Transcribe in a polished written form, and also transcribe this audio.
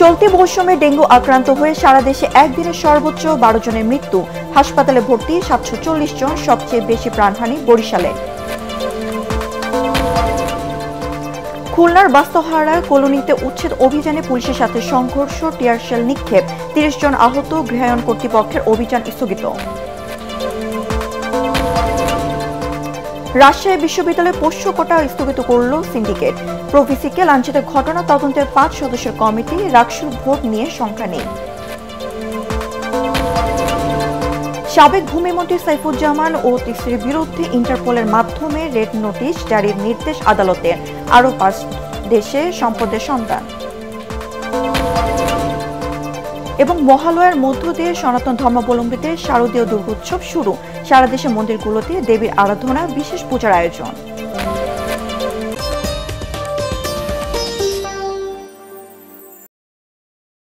চলতি মৌসুমে ডেঙ্গু আক্রান্ত হয়ে সারা দেশে একদিনে সর্বোচ্চ 12 জনের মৃত্যু। হাসপাতালে ভর্তি 740 জন, সবচেয়ে বেশি প্রাণহানি বরিশালে। খুলনার বাস্তহারায় কলোনিতে উচ্ছেদ অভিযানে পুলিশের সাথে সংঘর্ষ, টিয়ারশেল নিক্ষেপ, 30 জন আহত, গৃহায়ণ কর্তৃপক্ষের অভিযান স্থগিত। রাজশাহী বিশ্ববিদ্যালয়ে পোষ্য কোটা স্থগিত করল সিন্ডিকেট। প্রভিসিকে লাঞ্ছিত ঘটনা তদন্তের 5 সদস্যের কমিটি, রাকসুর ভোট নিয়ে শঙ্কা নেই। সাবেক ভূমিমন্ত্রী সাইফুজ্জামান ও তিস্রির বিরুদ্ধে ইন্টারপোলের মাধ্যমে রেড নোটিশ জারির নির্দেশ আদালতের। আরও 5 দেশে সম্পদের সন্ধান। এবং মহালয়ার মধ্য দিয়ে সনাতন ধর্মাবলম্বীদের শারদীয় দুর্গোৎসব শুরু। সারা দেশে মন্দিরগুলোতে দেবীর আরাধনা, বিশেষ পূজার আয়োজন।